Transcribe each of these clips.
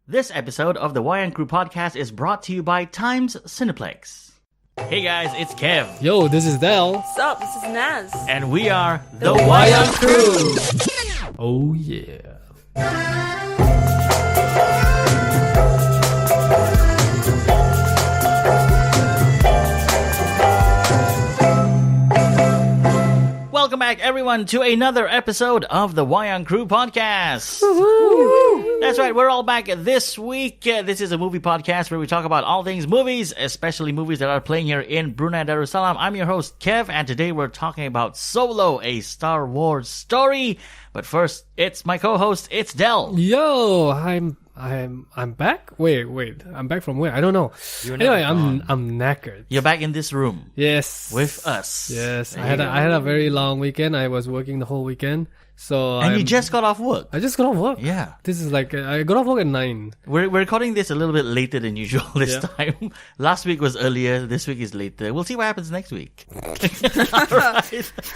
This episode of the Wayang Crew Podcast is brought to you by Times Cineplex. Hey guys, it's Kev. Yo, this is Del. What's up? This is Naz. And we are the Wayang Crew. Oh yeah. Welcome back, everyone, to another episode of the Wayang Crew Podcast. Woo-hoo. That's right, we're all back this week. This is a movie podcast where we talk about all things movies, especially movies that are playing here in Brunei Darussalam. I'm your host, Kev, and today we're talking about Solo, a Star Wars story. But first, it's my co-host, it's Del. Yo, I'm back. Wait, I'm back from where? I don't know. Anyway, I'm knackered. You're back in this room. Yes, with us. Yes, I had a very long weekend. I was working the whole weekend. So you just got off work. I just got off work. Yeah. This is like I got off work at 9. We're recording this a little bit later than usual this time. Last week was earlier. This week is later. We'll see what happens next week. Right.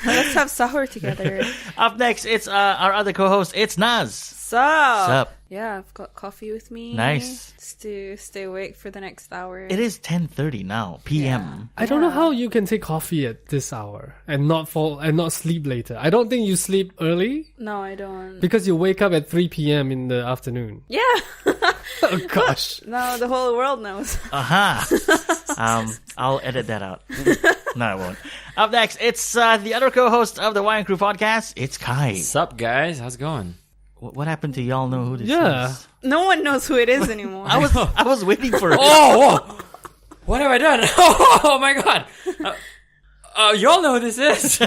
Let's have sahur together. Up next, it's our other co-host. It's Naz. Sup? Yeah, I've got coffee with me. Nice. Just to stay awake for the next hour. It is 10:30 now, p.m. Yeah. I don't know how you can take coffee at this hour and not sleep later. I don't think you sleep early. No, I don't. Because you wake up at 3 p.m. in the afternoon. Yeah. Oh gosh. Now the whole world knows. I'll edit that out. No, I won't. Up next, it's the other co-host of the Wayang Crew Podcast. It's Kai. Sup, guys? How's it going? What happened to y'all know who this is? No one knows who it is anymore. I was waiting for it. Oh, whoa. What have I done? Oh my god. Y'all know who this is.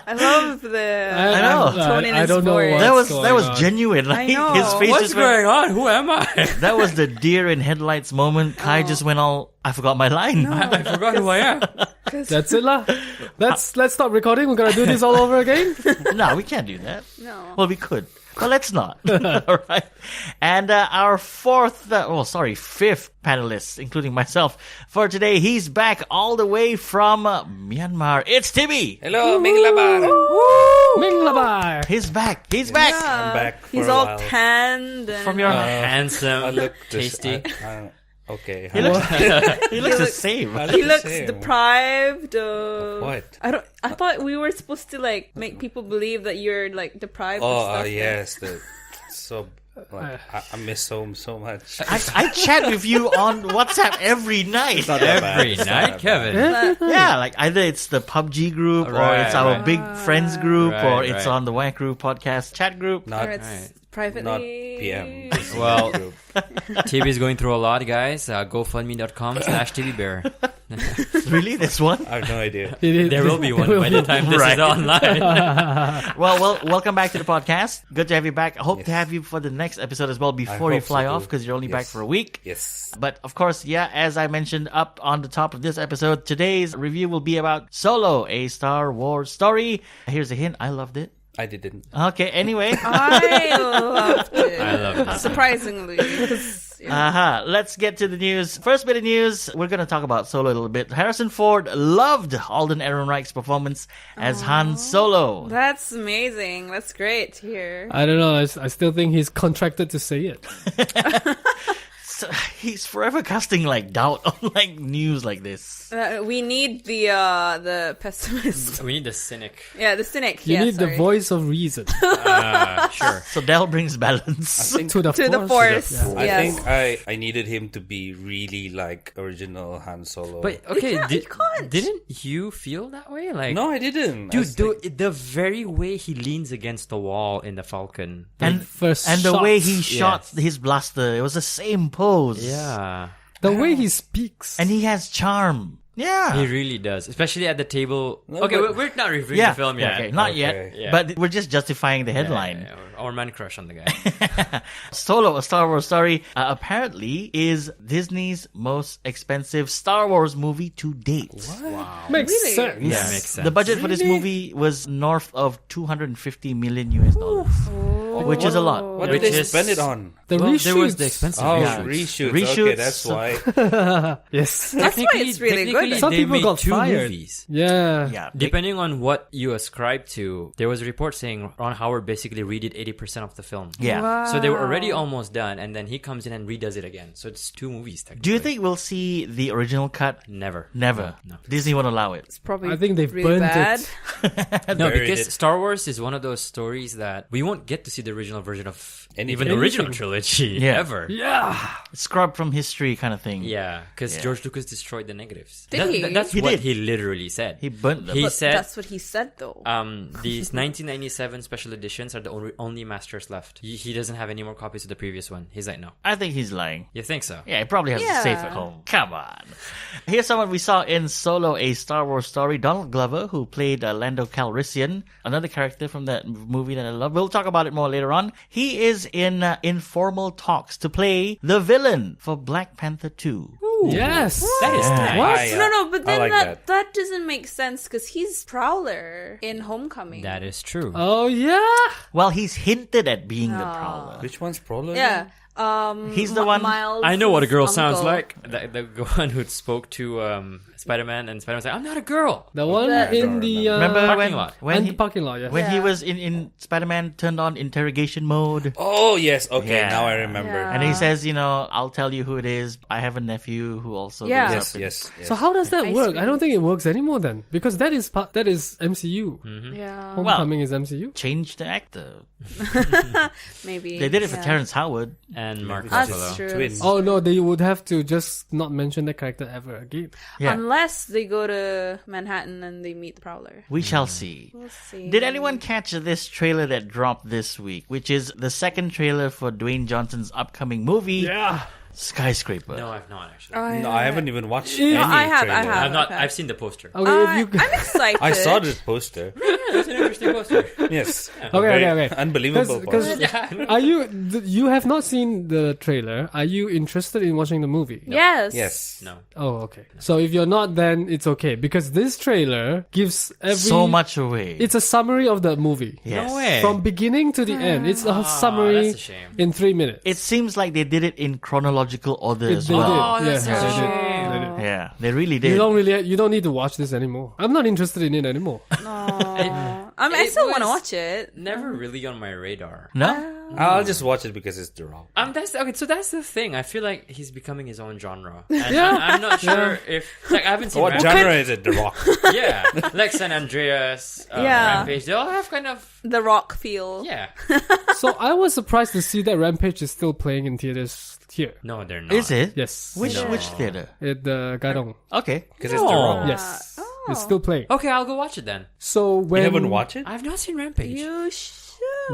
I love the I know. tone in I his don't know voice. That was genuine. Like, I know. his face What's just went, going on? Who am I? that was the deer in headlights moment. Kai just went all, I forgot my line. I forgot who I am. That's it lah. Let's stop recording. We're gonna do this all over again. No, we can't do that. No. Well, we could. But let's not. All right. And our fifth panelist, including myself, for today, he's back all the way from Myanmar. It's Tibby. Hello, Minglabar. Minglabar. He's back. He's back. Yeah. I'm back for He's a all while. tanned. And From your Handsome, I look tasty. Okay. He looks the same. he looks deprived of What? I thought we were supposed to like make people believe that you're like deprived of stuff. Yes. I miss home so much. I chat with you on WhatsApp every night. Every night, Kevin. Yeah, like either it's the PUBG group or Right, it's our right. big friends group or Right, it's right. on the Wayang Crew Podcast chat group. Not Or it's privately. not PM. Well, TV's going through a lot, guys. GoFundMe.com/TVBear. Really? This one? I have no idea. There will be one by the time this Right. is online. Well, welcome back to the podcast. Good to have you back. I hope to have you for the next episode as well before you hope fly so off too. because you're only back Yes. for a week. Yes. But of course, yeah, as I mentioned up on the top of this episode, today's review will be about Solo, a Star Wars story. Here's a hint. I loved it. I didn't. Okay, anyway. I loved it. I love it. Surprisingly. 'cause, Let's get to the news. First bit of news, we're going to talk about Solo a little bit. Harrison Ford loved Alden Ehrenreich's performance as Han Solo. That's amazing. That's great to hear. I don't know. I still think he's contracted to say it. So, he's forever casting like doubt on like news like this. We need the pessimist. We need the cynic. Yeah, the cynic. You need the sorry. voice of reason Sure. So Del brings balance. to the To the force. force. Yeah. I Yes. think I needed him to be really like original Han Solo. But okay, You can't. didn't you feel that way? Like, no, I didn't. I dude, was like, the very way he leans against the wall in the Falcon. And First the way shots. he shot his blaster, it was the same pose. Yeah. The way he speaks. And he has charm. Yeah. He really does, especially at the table. No, Okay, but- we're not reviewing Yeah. the film yet. Okay, not Okay. yet. Yeah. But we're just justifying the headline. Yeah, our man crush on the guy. Solo, a Star Wars story, apparently is Disney's most expensive Star Wars movie to date. Wow. Makes Really? sense. Yeah, makes sense. The budget for this movie was north of $250 million US dollars, which is a lot. what Which did they is- spend it on? The Well, there was reshoots. the expensive Oh, reshoots. reshoots. Okay, Reshoots. that's why. Yes. That's why it's really good. Technically, Some they people made got 2 fired. movies. Yeah. Yeah. Depending on what you ascribe to, there was a report saying Ron Howard basically redid 90% of the film. Yeah. Wow. So they were already almost done, and then he comes in and redoes it again. So it's 2 movies technically. Do you think we'll see the original cut? Never? Never. No. Disney won't allow it. It's probably I think they've really burnt bad. it. No, Buried because it. Star Wars is one of those stories that we won't get to see the original version of Anything. even the original trilogy Yeah. ever. Yeah. Scrub from history kind of thing. Yeah, because Yeah. George Lucas destroyed the negatives. Did he? That's He what did. he literally said. He burnt them. He But said that's what he said though. these 1997 special editions are the only masters left. He doesn't have any more copies of the previous one. He's like, no. I think he's lying. You think so? Yeah, he probably has Yeah. a safe at home. Come on. Here's someone we saw in Solo, a Star Wars story, Donald Glover, who played Lando Calrissian, another character from that movie that I love. We'll talk about it more later on. He is in informal talks to play the villain for Black Panther 2. Yes. That is nice. What? No, but I then like that doesn't make sense because he's Prowler in Homecoming. That is true. Oh yeah. Well, he's hinted at being the Prowler. Which one's Prowler? Yeah. He's the one- Miles' I know what a girl uncle. sounds like. The one who spoke to Spider-Man, and Spider-Man's like, I'm not a girl. The one That- in the Remember Parking when, lot. when and he, the parking lot. Yeah. when he Yeah. was in Spider-Man turned on interrogation mode? Oh, yes. Okay, Yeah. now I remember. Yeah. And he says, I'll tell you who it is. I have a nephew who also Yeah. goes Yes, up in- yes, yes. So how does that Ice work? cream. I don't think it works anymore then, because that is MCU. Yeah. Homecoming is MCU. Change the actor. Maybe. They did it for yeah. Terrence Howard. And Mark That's Ruffalo. true. Twins. Oh no, they would have to just not mention the character ever again. Yeah. Unless they go to Manhattan and they meet the Prowler. We shall see. We'll see. Did anyone catch this trailer that dropped this week, which is the second trailer for Dwayne Johnson's upcoming movie, Yeah. Skyscraper? No, I've not actually. No, I haven't even watched No, any I have, trailer. I've not. Okay. I've seen the poster. Okay, if you I'm excited. I saw this poster. It's an interesting poster. Yes. Okay. Unbelievable Because poster. Yeah. are you have not seen the trailer? Are you interested in watching the movie? Yes. Yes. No. Oh, okay. So if you're not, then it's okay because this trailer gives So much away. It's a summary of the movie Yes. No way. from beginning to the end. It's a summary that's a shame. in 3 minutes. It seems like they did it in chronological order as They well. did. Oh, that's Yeah, such a they did. shame. They did. Yeah, they really You did. don't need to watch this anymore. I'm not interested in it anymore. I still want to was watch it. Never really on my radar. No? I'll just watch it because it's The Rock. That's okay. So that's the thing. I feel like he's becoming his own genre. And Yeah. I'm not sure if I haven't seen What Rampage. genre is it? The Rock. Yeah, like San Andreas, Yeah. Rampage. They all have kind of The Rock feel. yeah. So I was surprised to see that Rampage is still playing in theaters here. No, they're not. Is it? Yes. Which No. which theater? At the Garong. Okay. Because it's The Rock. Yes. It's still playing. Okay, I'll go watch it then. So when You haven't watched it? I've not seen Rampage. You should.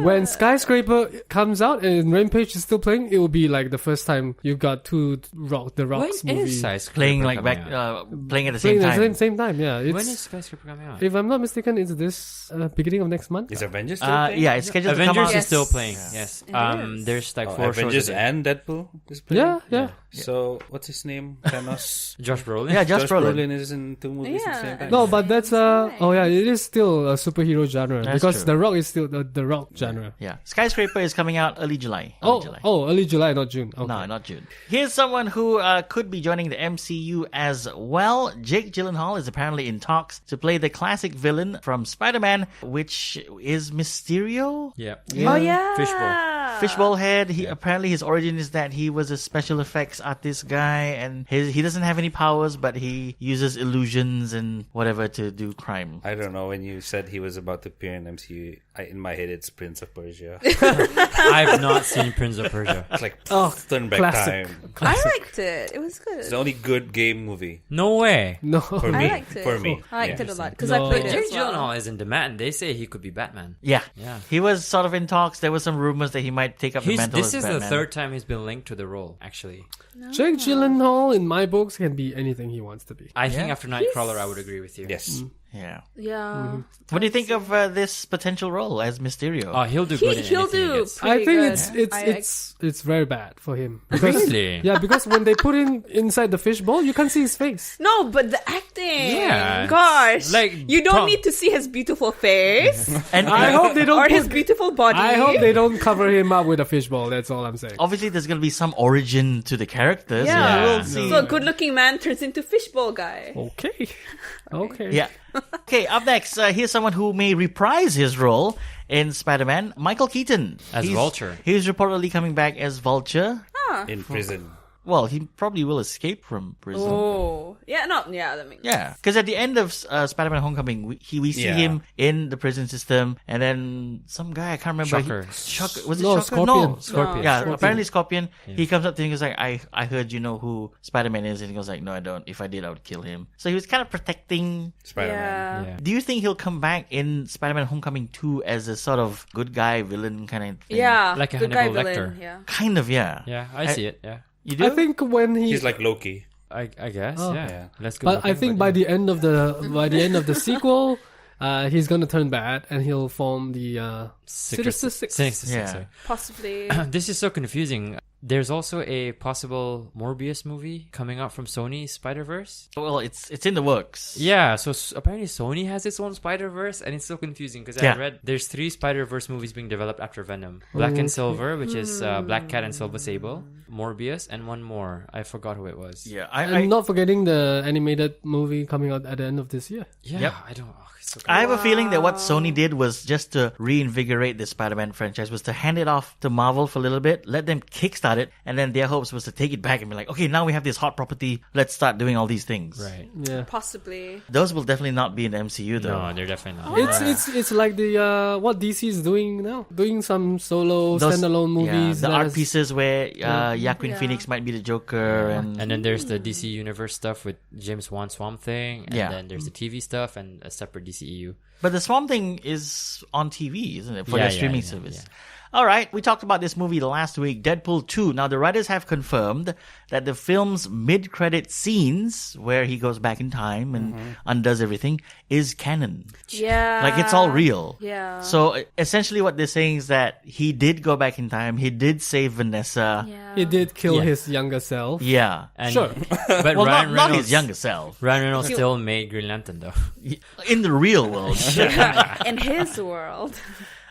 when Skyscraper comes out and Rampage is still playing, it will be like the first time you got the When Rock's movie is Skyscraper Playing like coming back, out? playing at the same playing at time. the same time. Yeah, it's, When is Skyscraper coming out? if I'm not mistaken, it's this beginning of next month. Is Avengers still playing? Yeah, it's scheduled to come Avengers out. is still Yes. playing. Yes. It is. There's like Oh, 4 Avengers shows. a day. and Deadpool is playing? Yeah. So, what's his name? Thanos? Josh Brolin. Yeah, Josh Josh Brolin. Brolin is in 2 movies at the same time. No, but that's oh yeah, it is still a superhero genre That's because true. The Rock is still the Rock genre. Yeah, Skyscraper is coming out early July. Early July. Early July, not June. Okay. No, not June. Here's someone who could be joining the MCU as well. Jake Gyllenhaal is apparently in talks to play the classic villain from Spider-Man, which is Mysterio. Yeah. Oh yeah. Fishbowl. Fishbowl head. Apparently his origin is that he was a special effects artist guy, and he doesn't have any powers, but he uses illusions and whatever to do crime. I don't know, when you said he was about to appear in MCU, in my head it's Prince of Persia. I've not seen Prince of Persia. It's like turn back classic. time. I liked it. It was good. It's the only good game movie No way. No. for I me. liked it. For me. I liked Yeah. it a lot because No. I played But it Jake as well. Gyllenhaal is in demand. They say he could be Batman. Yeah. Yeah. He was sort of in talks. There were some rumors that he might take up the mantle This as is the Batman. third time he's been linked to the role, actually. Jake Gyllenhaal in my books can be anything he wants to be. I think after Nightcrawler, I would agree with you. Yes. Yeah. Yeah. What do you think of this potential role as Mysterio? Oh, he'll do good in He'll anything he do. gets. I Pretty think good. it's very bad for him. Because, Really? yeah, because when they put him inside the fishbowl, you can't see his face. No, but the acting. Yeah. Gosh. Like, you don't Tom- need to see his beautiful face and I hope they don't. or his put- beautiful body. I hope they don't cover him up with a fishbowl. That's all I'm saying. obviously there's going to be some origin to the characters. Yeah. and we'll see. So a good-looking man turns into fishbowl guy. Okay. Yeah. Okay, up next, here's someone who may reprise his role in Spider-Man. Michael Keaton. As Vulture. He's reportedly coming back as Vulture. In prison. Well, he probably will escape from prison. Oh, yeah, that makes Yeah, because at the end of Spider-Man Homecoming, we see him in the prison system, and then some guy, I can't remember. Shocker. Was it No, Shocker? Scorpion. No. Scorpion. Yeah, Scorpion. apparently Scorpion. Yeah. He comes up to him and goes like, I heard you know who Spider-Man is, and he goes like, no, I don't. If I did, I would kill him. So he was kind of protecting Spider-Man. Yeah. Do you think he'll come back in Spider-Man Homecoming 2 as a sort of good guy, villain kind of thing? Yeah. Like a good Hannibal guy Lecter. villain. Yeah. Kind of, yeah. Yeah, I see it. Yeah. You do? I think when He's like Loki. I guess. Oh. Yeah. Let's go. but I think by the end of the sequel, he's gonna turn bad and he'll form the Sinister Six. Yeah. Possibly. This is so confusing. There's also a possible Morbius movie coming out from Sony's Spider-Verse. Well, it's in the works. Yeah, so apparently Sony has its own Spider-Verse, and it's so confusing because I read there's 3 Spider-Verse movies being developed after Venom. Black and Silver, which is Black Cat and Silver Sable, Morbius, and one more. I forgot who it was. Yeah, And not forgetting the animated movie coming out at the end of this year. Yeah, Yep. I don't... it's so I have a feeling that what Sony did was just to reinvigorate the Spider-Man franchise, was to hand it off to Marvel for a little bit, let them kickstart it, and then their hopes was to take it back and be like, okay, now we have this hot property, let's start doing all these things. Right. Yeah. Possibly. Those will definitely not be in the MCU though. No, they're definitely not. It's like the what DC is doing now, doing some solo Those- standalone movies. the that art is- pieces where Joaquin Yeah. Phoenix might be the Joker, and And then there's the DC Universe stuff with James Wan Swamp Thing, and Yeah. then there's the TV stuff and a separate DCEU. but the Swamp Thing is on TV, isn't it, for Yeah, their streaming yeah, service? yeah. All right, we talked about this movie last week, Deadpool 2. Now, the writers have confirmed that the film's mid-credit scenes, where he goes back in time and undoes everything, is canon. Yeah. Like, it's all real. Yeah. So, essentially what they're saying is that he did go back in time, he did save Vanessa. Yeah. He did kill Yeah. his younger self. Yeah. And, Sure. But Well, Ryan not Reynolds, his younger self. Ryan Reynolds still made Green Lantern though. In the real world. In his world.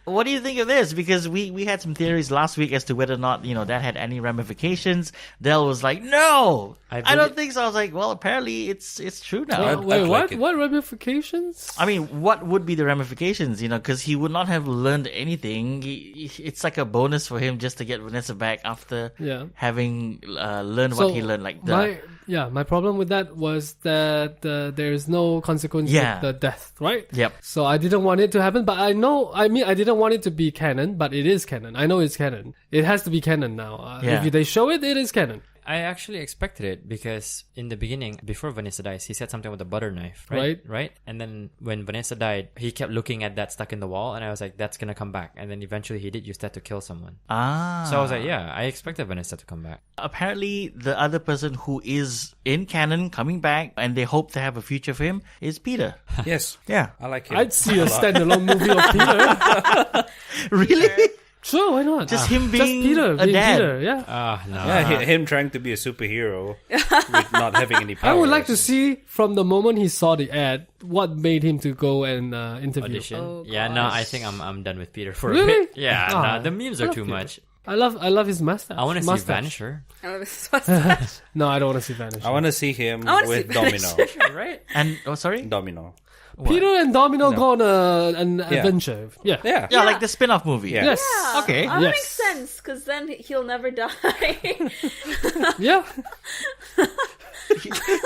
What do you think of this? Because we had some theories last week as to whether or not, that had any ramifications. Dell was like, no, I don't think so. I was like, well, apparently it's true now. I'd Wait, like what? it. What ramifications? I mean, what would be the ramifications, because he would not have learned anything. It's like a bonus for him just to get Vanessa back after having learned what he learned. Like my problem with that was that there is no consequence with the death, right? Yep. So I didn't want it to happen, but I didn't want it to be canon, but it is canon. I know it's canon. It has to be canon now. If they show it, it is canon. I actually expected it because in the beginning, before Vanessa dies, he said something with a butter knife, right? Right? And then when Vanessa died, he kept looking at that stuck in the wall, and I was like, that's gonna come back. And then eventually he did use that to kill someone. So I was like, yeah, I expected Vanessa to come back. Apparently, the other person who is in canon coming back, and they hope to have a future for him, is Peter. Yes. Yeah. I like him. I'd see a standalone movie of Peter. Really? Sure, why not? Just him being Peter, a being dad. Peter, yeah. No. Yeah, him trying to be a superhero with not having any powers. I would like to see from the moment he saw the ad what made him to go and interview. Audition. Oh, Yeah, no, I think I'm done with Peter for Really? a bit. Yeah, Ah, no, the memes I are love too Peter. much. I love his mustache. I want to see Mustache. Vanisher. No, I don't want to see Vanisher. I want to see him I wanna with see Domino. Right? And, sorry? Domino. Peter and Domino go on an adventure. Yeah. Yeah. Yeah, like the spin-off movie. Yeah. Yes. Okay. That Yes. makes sense, because then he'll never die. Yeah.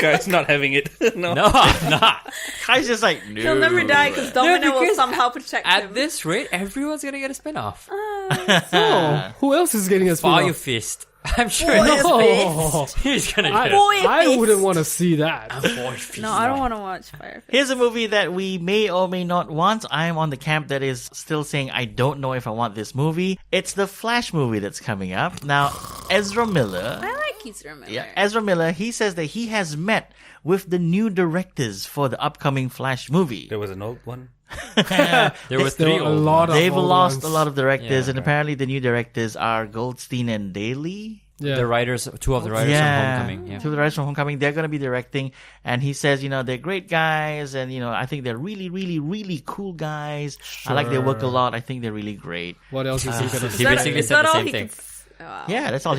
Guy's not having it. No. No, I'm not. Kai's just like, no. He'll never die because Domino will because somehow protect At him. this rate, everyone's gonna get a spin-off. Oh, who else is getting a Fire spin-off? Fist. I'm sure No. he's gonna get I Fist. wouldn't want to see that. a Fire Fist. No, I don't want to watch Fire Fist. Here's a movie that we may or may not want. I'm on the camp that is still saying I don't know if I want this movie. It's the Flash movie that's coming up. Now, Ezra Miller... I like Ezra Miller. Yeah, Ezra Miller, he says that he has met with the new directors for the upcoming Flash movie. There was an old one. There were There three were a old lot ones. of They've old lost ones. a lot of directors, Yeah. and apparently the new directors are Goldstein and Daly. Yeah. The writers, two of the writers from Homecoming. Yeah. Two of the writers from Homecoming. They're going to be directing, and he says, they're great guys, and I think they're really, really, really cool guys. I like their work a Sure. lot. I think they're really great. What else is he gonna He say? basically Is said that the all same he thing. can Wow. Yeah, that's all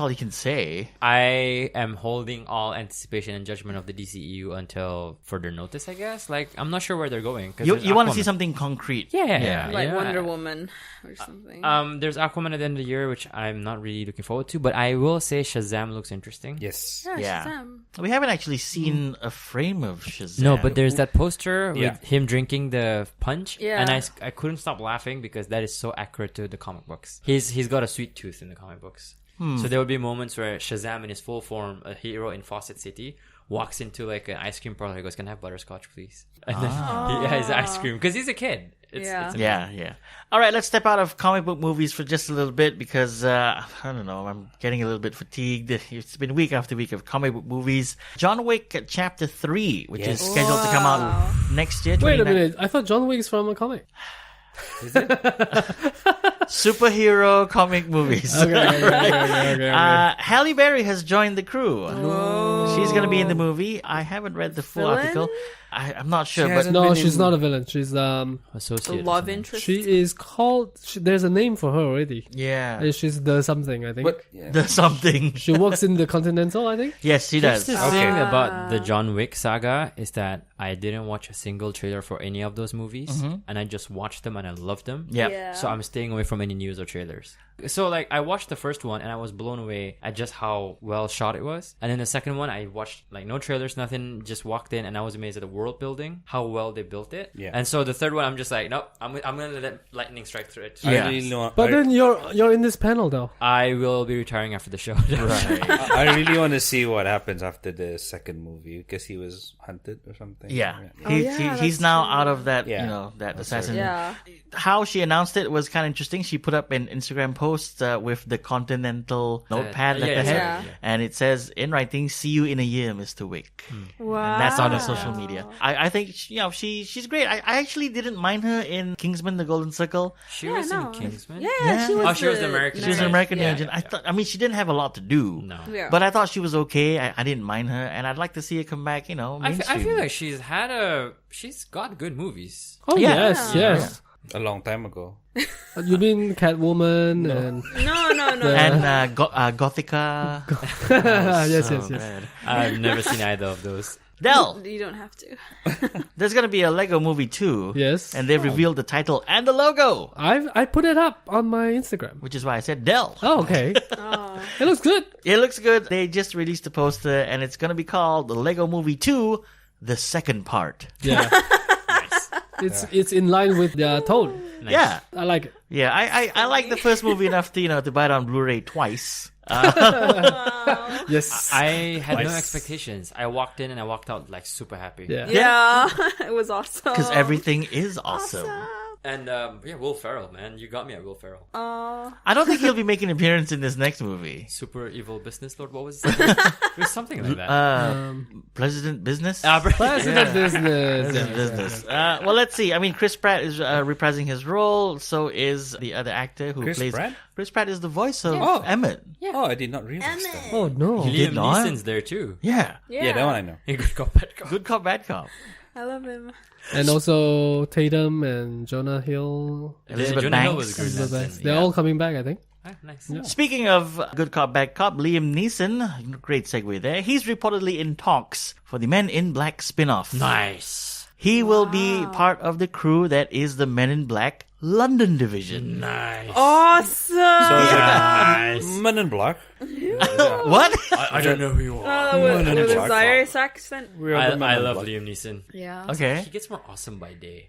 he can say. I am holding all anticipation and judgment of the DCEU until further notice, I guess. Like, I'm not sure where they're going. You want to see something concrete. Yeah. Like Wonder Woman or something. There's Aquaman at the end of the year, which I'm not really looking forward to, but I will say Shazam looks interesting. Yes. Yeah. Shazam. We haven't actually seen a frame of Shazam. No, but there's that poster with him drinking the punch, Yeah. and I couldn't stop laughing because that is so accurate to the comic books. He's got a sweet tooth in the comic books. So there will be moments where Shazam in his full form, a hero in Fawcett City, walks into like an ice cream parlor. He goes, "Can I have butterscotch, please?" And then he has ice cream because he's a kid. It's Yeah. All right, let's step out of comic book movies for just a little bit because, I don't know, I'm getting a little bit fatigued. It's been week after week of comic book movies. John Wick Chapter 3, which is scheduled to come out next year. Wait a minute. I thought John Wick's from a comic. Is it? Superhero comic movies. Okay. Halle Berry has joined the crew. She's going to be in the movie. I haven't read the full article. I'm not sure, but No, she's not a villain. She's The Associate. love interest. she is called. There's a name for her already. yeah, She's the something, I think. But yeah. there's something. She works in the Continental, I think. Yes, she does. The thing about the John Wick saga is that I didn't watch a single trailer for any of those movies, and I just watched them and I loved them. Yeah. So I'm staying away from any news or trailers. So like I watched the first one and I was blown away at just how well shot it was. And then the second one I watched like no trailers, nothing, just walked in and I was amazed at the world building, how well they built it. Yeah. And so the third one I'm just like, nope, I'm gonna let lightning strike through it. Yeah. I really know. But then you're in this panel though. I will be retiring after the show. I really want to see what happens after the second movie because he was hunted or something. Yeah, yeah, he's that's now true. out of that, Yeah. that assassin. Yeah. How she announced it was kind of interesting. She put up an Instagram post with the Continental notepad yeah, letterhead, yeah. and it says in writing, "See you in a year, Mr. Wick." Wow. And that's on her social media. I think she's great. I actually didn't mind her in Kingsman: The Golden Circle. She was in Kingsman? Yeah, she was. She was the American. She was an American agent. I mean, she didn't have a lot to do. No. Yeah. But I thought she was okay. I didn't mind her, and I'd like to see her come back. Mainstream. I feel like she's got good movies. Oh Yeah. yes. A long time ago. You mean Catwoman and No. And Gothica. yes. Bad. I've never seen either of those. Del, You don't have to. there's gonna be a Lego movie too. Yes. And they've revealed the title and the logo, I put it up on my Instagram. which is why I said Del. Oh, okay. It looks good. It looks good. They just released a poster, and it's gonna be called the Lego Movie 2, the second part. Yeah. It's in line with the tone. Nice. Yeah, I like it. yeah. I like the first movie enough to buy it on Blu-ray twice. Yes. I had no Nice. expectations. I walked in and I walked out like super happy. Yeah. Yeah. It was awesome. Because everything is awesome. And Will Ferrell, man, you got me at Will Ferrell. I don't think he'll be making an appearance in this next movie. Super evil business lord. What was it? It was something like that. President Business? President business. President Business. Well, let's see. I mean, Chris Pratt is reprising his role. So is the other actor who Chris plays... Pratt? Chris Pratt is the voice of Oh. Emmett. Oh, I did not realize that. Oh no. did Liam not? Neeson's there too. Yeah. Yeah, that one I know. Good cop, bad cop. Good cop, bad cop. I love him. And also Tatum and Jonah Hill. Elizabeth Jonah Hill Banks. was a good Elizabeth Nelson, Banks. They're all coming back, I think. Ah, nice. Speaking of good cop, bad cop, Liam Neeson, great segue there. He's reportedly in talks for the Men in Black spinoff. Nice. He will be part of the crew that is the Men in Black London division. Nice. Awesome. Men in Black. What? I don't know who you are. With no, his no. Irish accent. I love Liam Neeson. Yeah. Okay. He gets more awesome by day.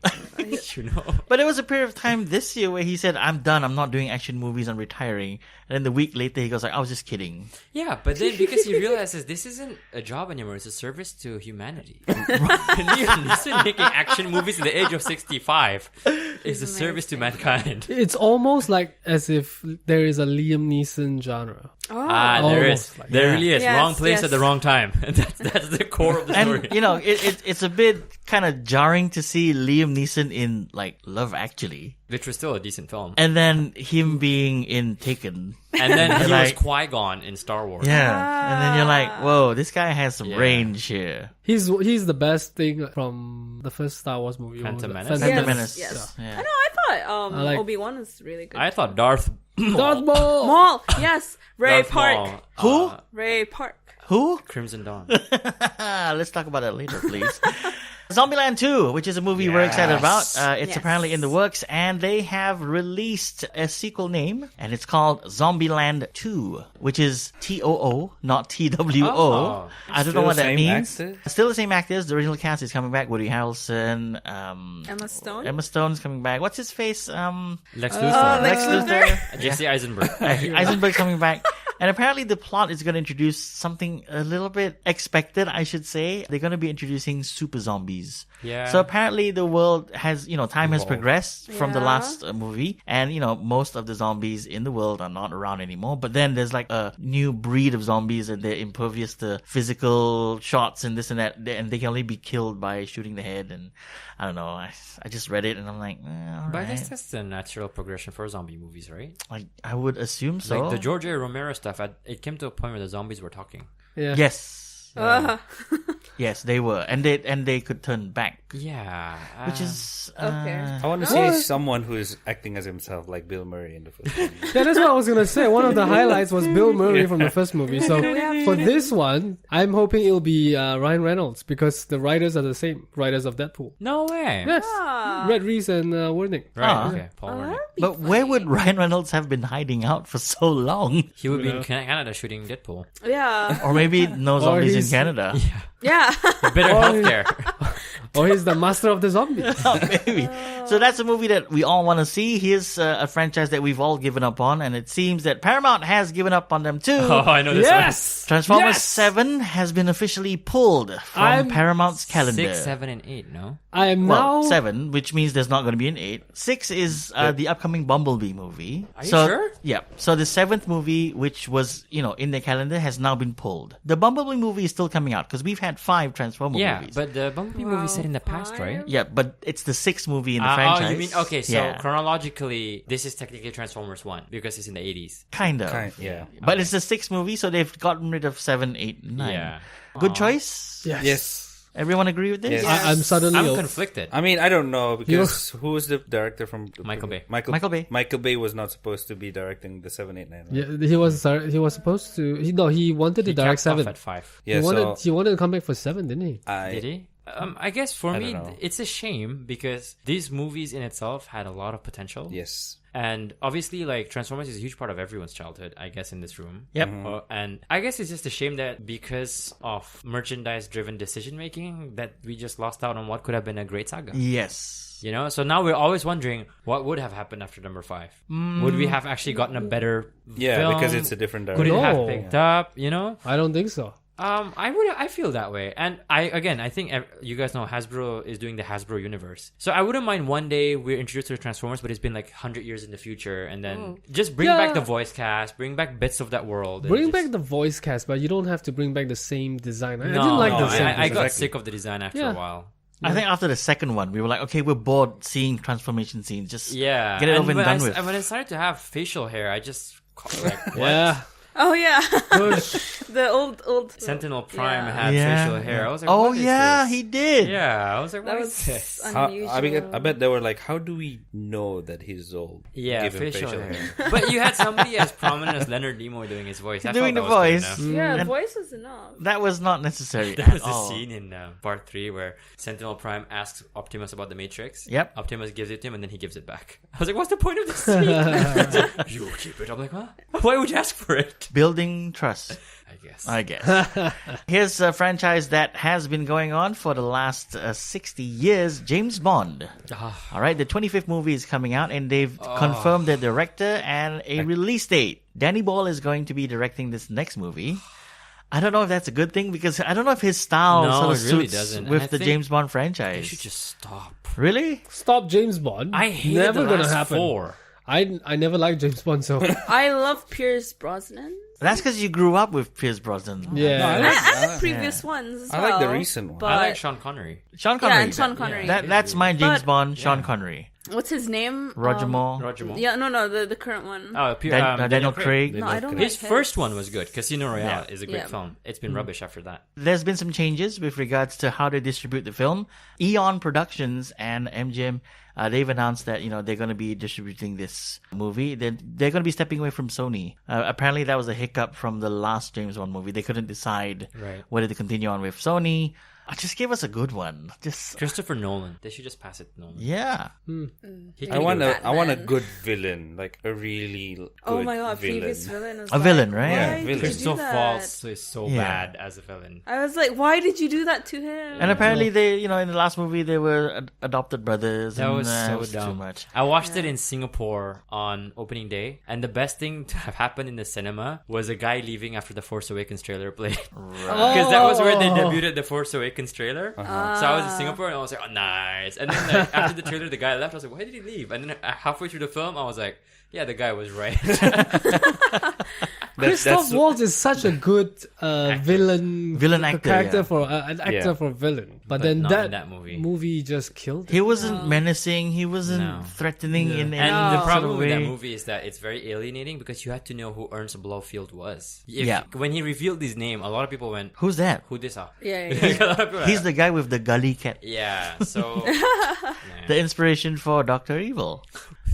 You know? But there was a period of time this year where he said, I'm done, I'm not doing action movies, I'm retiring. And then the week later he goes like, I was just kidding. Yeah, but then because he realizes this isn't a job anymore, it's a service to humanity. Liam Neeson making action movies at the age of 65 is a service to mankind. It's almost like as if there is a Liam Neeson genre. There is. Almost like There really is. Yes, Wrong place yes. at the wrong time. That's the core of the story. And, it's a bit kind of jarring to see Liam Neeson in, like, Love Actually. Which was still a decent film. And then him being in Taken. And then he was Like- Qui-Gon in Star Wars. Yeah. And then you're like, whoa, this guy has some range here. He's the best thing from the first Star Wars movie. Phantom What was Menace? it? Phantom Yes, Menace. yes. Yeah. I know. I thought I like- Obi-Wan was really good. I thought Darth Darth Maul. Maul. Yes. Ray Darth Park. Maul, Who? Ray Park. Who? Crimson Dawn. Let's talk about that later, please. Zombieland 2, which is a movie we're excited about. It's Yes. apparently in the works, and they have released a sequel name, and it's called Zombieland 2, which is TOO, not TWO. Oh. I don't Still know what the that same means. actors? Still the same actors. The original cast is coming back. Woody Harrelson. Emma Stone. Emma Stone's coming back. What's his face? Lex Luthor. Lex Luthor. Jesse Eisenberg. Eisenberg's coming back. And apparently the plot is going to introduce something a little bit expected, I should say. They're going to be introducing super zombies. Yeah. So apparently the world has, time has progressed from the Yeah. last movie. And, most of the zombies in the world are not around anymore. But then there's like a new breed of zombies and they're impervious to physical shots and this and that. And they can only be killed by shooting the head. And I don't know. I just read it and I'm like, all But I right. guess that's the natural progression for zombie movies, right? I would assume so. Like the George A. Romero stuff, it came to a point where the zombies were talking. Yeah. Yes. Yes, they were. And they could turn back. Yeah. Which is Okay. I want to see someone who is acting as himself, like Bill Murray in the first one. Yeah, that's what I was gonna say. One of the highlights was Bill Murray from the first movie. So for this one, I'm hoping it'll be Ryan Reynolds because the writers are the same writers of Deadpool. No way. Yes, Red Reese and Wernick. Right. Okay. Paul Wernick. But where would Ryan Reynolds have been hiding out for so long? He would be in Canada shooting Deadpool. Yeah. Or maybe no zombies in he's- Canada. Yeah. Better healthcare. Or he's the master of the zombies. Maybe. So that's a movie that we all want to see. Here's a franchise that we've all given up on, and it seems that Paramount has given up on them too. Oh, I know this Yes. Transformers Yes! 7 has been officially pulled from I'm- Paramount's one. calendar. 6, 7, and 8, no? I am Well, now 7, which means there's not going to be an 8. 6 is the upcoming Bumblebee movie. Are you sure? Yeah. So the 7th movie, which was, in their calendar, has now been pulled. The Bumblebee movie is still coming out because we've had 5 Transformer Yeah, movies. but the Bumblebee movie set in the past, right? Yeah, but it's the 6th movie in the franchise. Oh, you mean, okay, so Yeah. chronologically, this is technically Transformers 1 because it's in the 80s. Kind of. Yeah. But it's the 6th movie, so they've gotten rid of 7, 8, 9. Yeah. Good choice? yes. Yes. Everyone agree with this? Yes. I'm suddenly I'm conflicted. I mean, I don't know because who was the director from Michael Bay. Michael Bay. Michael Bay was not supposed to be directing the 7, 8, 9. Right? Yeah, he was supposed to. He wanted to He direct capped off 7. at 5. Yeah, he wanted to come back for 7, didn't he? Did he? I guess for I me, don't know. it's a shame because these movies in itself had a lot of potential. Yes. And obviously, like, Transformers is a huge part of everyone's childhood, I guess, in this room. Yep. And I guess it's just a shame that because of merchandise-driven decision-making, that we just lost out on what could have been a great saga. Yes. So now we're always wondering what would have happened after number 5. Would we have actually gotten a better Yeah, film? because it's a different Could it director. have No. picked up, I don't think so. I feel that way, and I think you guys know Hasbro is doing the Hasbro universe, so I wouldn't mind one day we're introduced to the Transformers, but it's been like 100 years in the future, and then just bring back the voice cast, bring back bits of that world, and Bring just- back the voice cast, but you don't have to bring back the same design. I No, didn't like no, the same I design. got Exactly. sick of the design after a while. I think after the second one, we were like, okay, we're bored seeing transformation scenes. Just Yeah, get it over and when done I, with. When I started to have facial hair, I just like, what? Yeah. Oh yeah. Push. The old Sentinel Prime Yeah. had facial hair. I was like, oh what is yeah, this? he did. Yeah, I was like, That what was is this? unusual. I bet they were like, how do we know that he's old? Yeah, Give him facial hair. But you had somebody as prominent as Leonard Nimoy doing his voice. I Doing thought the that was good voice. enough. Yeah, And- voice is enough. That was not necessary. There was at a all. scene in part 3 where Sentinel Prime asks Optimus about the Matrix. Yep. Optimus gives it to him and then he gives it back. I was like, what's the point of this scene? He's like, you will keep it. I'm like, huh? Why would you ask for it? Building trust, I guess. I guess. Here's a franchise that has been going on for the last 60 years, James Bond. All right, the 25th movie is coming out and they've confirmed the director and a release date. Danny Boyle is going to be directing this next movie. I don't know if that's a good thing because I don't know if his style No, sort of it really suits doesn't. And with I the think James Bond You franchise. should just stop. Really? Stop James Bond. I hate Never the gonna last happen. 4. I never liked James Bond, so I love Pierce Brosnan. That's because you grew up with Pierce Brosnan. yeah. No, I I like- like previous ones as I like the well. recent one. But I like Sean Connery. Sean Connery. and Sean Connery. That's my James But- Bond, Sean Connery. What's his name? Roger Moore. Roger Moore. Yeah, no, the current one. Oh, Daniel Craig. No, I don't His like first one was good. Casino Royale is a great Yeah. film. It's been rubbish after that. There's been some changes with regards to how they distribute the film. Eon Productions and MGM, they've announced that, they're going to be distributing this movie. They're going to be stepping away from Sony. Apparently that was a hiccup from the last James Bond movie. They couldn't decide whether to continue on with Sony. Just give us a good one. Just Christopher Nolan. They should just pass it to Nolan. yeah. I want a good villain, like a really good Oh my god, villain. previous villain was A villain, right? Yeah, Why did villain. you do Christoph that? Waltz is so Yeah. bad as a villain. I was like, why did you do that to him? And apparently they, in the last movie they were adopted brothers. That and, was it so was dumb. Too much. I watched it in Singapore on opening day, and the best thing to have happened in the cinema was a guy leaving after the Force Awakens trailer played. Because that was where they debuted the Force Awakens trailer. So I was in Singapore and I was like, oh, nice. And then after the trailer, the guy left. I was like, why did he leave? And then halfway through the film, I was like, yeah, the guy was right. Christoph Waltz is such a good villain actor, character yeah. for an actor Yeah. for a villain, but But then not in that that movie. movie just killed it. He wasn't menacing. He wasn't No. threatening in any And the sort problem of with that way. movie is that it's very alienating because you had to know who Ernst Blofeld was. Yeah. When he revealed his name, a lot of people went, Who's that? who this are? Yeah. A lot of people were He's like, the guy with the gully cat. yeah, so The inspiration for Dr. Evil.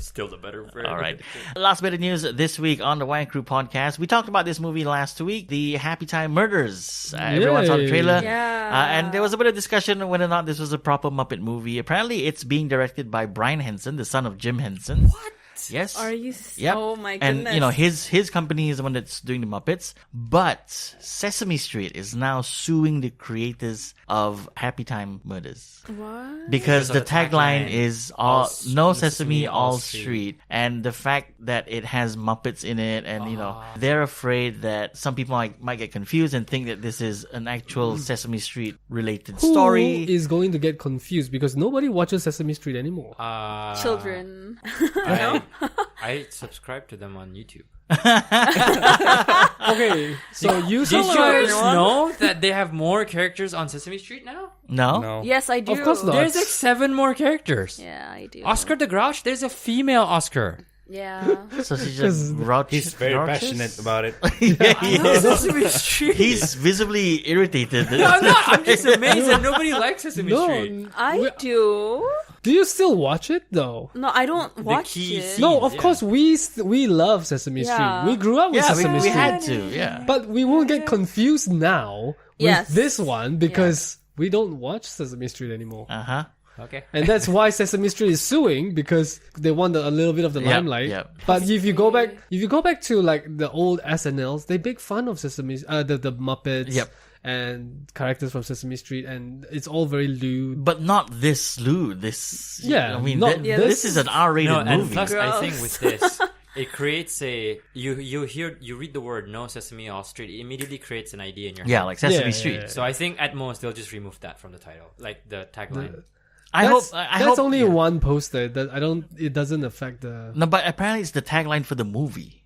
still the better version. All right. Last bit of news this week on the Wayang Crew Podcast. We talked about this movie last week, the Happytime Murders. Everyone saw the Yay. trailer. Yeah. And there was a bit of discussion on whether or not this was a proper Muppet movie. Apparently, it's being directed by Brian Henson, the son of Jim Henson. What? Yes. Are you? Yep. Oh my And goodness. his company is the one that's doing the Muppets. But Sesame Street is now suing the creators of Happytime Murders. What? Because Because of the the tagline tagline, is all no Sesame, Sesame, all all street. And the fact that it has Muppets in it, and they're afraid that some people might get confused and think that this is an actual Sesame Street related Who story. is going to get confused because nobody watches Sesame Street anymore. Children. I subscribe to them on YouTube. Okay, so you Did saw you guys like, know that they have more characters on Sesame Street now? No? No. Yes, I do. Of course not. There's like 7 more characters. Yeah, I do. Oscar the Grouch, there's a female Oscar. Yeah. So she's just He's very passionate about it. Yeah, he is. Sesame Street. He's visibly irritated. I'm not. I'm just amazed that nobody likes Sesame Street. no. I do. Do you still watch it though? No, I don't watch key it. scene. No, of Yeah. course we love Sesame Yeah. Street. We grew up with Yeah, Sesame we Street. had to, yeah. But we won't get confused now with Yes. this one because we don't watch Sesame Street anymore. Uh-huh. Okay. And that's why Sesame Street is suing because they want a little bit of the Yep, limelight. yep. But if you go back to like the old SNLs, they make fun of the Muppets Yep. and characters from Sesame Street, and it's all very lewd. But not this lewd. This, Yeah, I mean, not this is an R-rated No, and movie. plus I Gross. think with this, it creates a you read the word no Sesame all street, it immediately creates an idea in your Yeah, head. like Sesame Yeah, Street. yeah, yeah. So I think at most they'll just remove that from the title, like the tagline. I hope. That's only one poster. That it doesn't affect the. No, but apparently it's the tagline for the movie.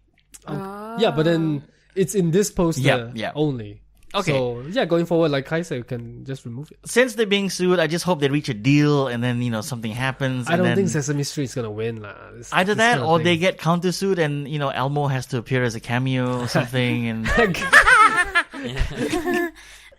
Yeah, but then it's in this poster Yeah. only. Okay. So yeah, going forward, like Kai said, you can just remove it. Since they're being sued, I just hope they reach a deal and then something happens. I and don't then think Sesame Street's gonna win, lah. either that or they get countersued and Elmo has to appear as a cameo or something. And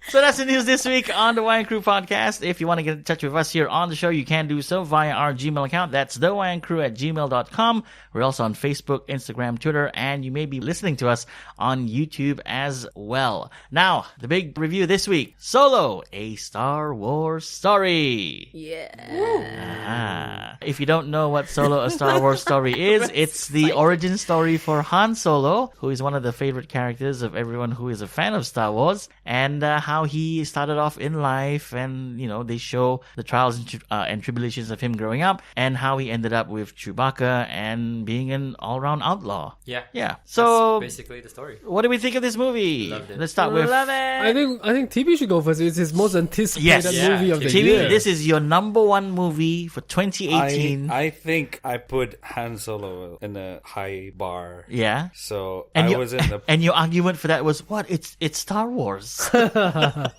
so that's the news this week on the Wayang Crew Podcast. If you want to get in touch with us here on the show, you can do so via our Gmail account. That's thewayangcrew@gmail.com. We're also on Facebook, Instagram, Twitter, and you may be listening to us on YouTube as well. Now, the big review this week. Solo, a Star Wars story. Yeah. If you don't know what Solo, a Star Wars story is, it's the origin story for Han Solo, who is one of the favorite characters of everyone who is a fan of Star Wars, and how he started off in life, and they show the trials and tribulations of him growing up, and how he ended up with Chewbacca and being an all-round outlaw. Yeah. Yeah. So, That's basically the story. what do we think of this movie? Loved it. Let's start with Love it. I think Tibby should go first. It's his most anticipated Yes. movie Yeah, of the TV. year. This is your number one movie for 2018. I think I put Han Solo in a high bar. Yeah. So And I you- was in the And your argument for that was what? It's Star Wars.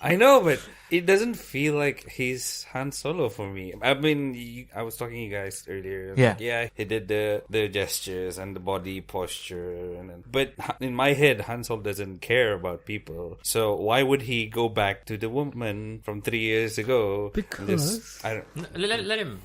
I know, but it doesn't feel like he's Han Solo for me. I mean, I was talking to you guys earlier. Yeah. Yeah, he did the gestures and the body posture. But in my head, Han Solo doesn't care about people. So why would he go back to the woman from 3 years ago? Because... I don't... Let him.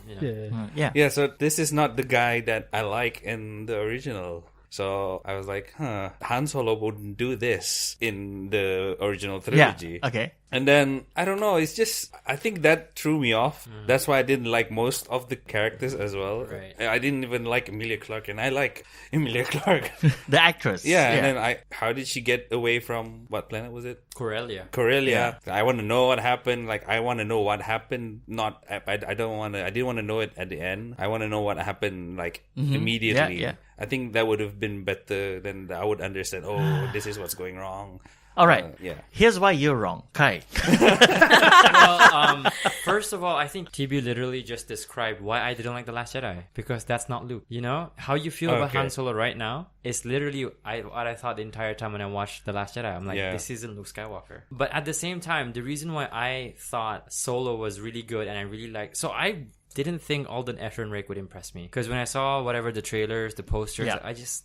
Yeah, so this is not the guy that I like in the original. So I was like, Han Solo wouldn't do this in the original trilogy. Yeah, okay. And then, I don't know, it's just, I think that threw me off. That's why I didn't like most of the characters as well. Right. I didn't even like Emilia Clarke, and I like Emilia Clarke. The actress. Yeah, and then how did she get away from, what planet was it? Corellia. Corellia. Yeah. I want to know what happened. Like, I want to know what happened. I didn't want to know it at the end. I want to know what happened, like, immediately. Yeah. I think that would have been better. Then I would understand, this is what's going wrong. All right. Yeah. Here's why you're wrong, Kai. Well, first of all, I think Tibby literally just described why I didn't like The Last Jedi. Because that's not Luke. You know? How you feel about Han Solo right now is literally what I thought the entire time when I watched The Last Jedi. I'm like, this isn't Luke Skywalker. But at the same time, the reason why I thought Solo was really good and I really liked... So I didn't think Alden Ehrenreich would impress me. Because when I saw the trailers, the posters, I just...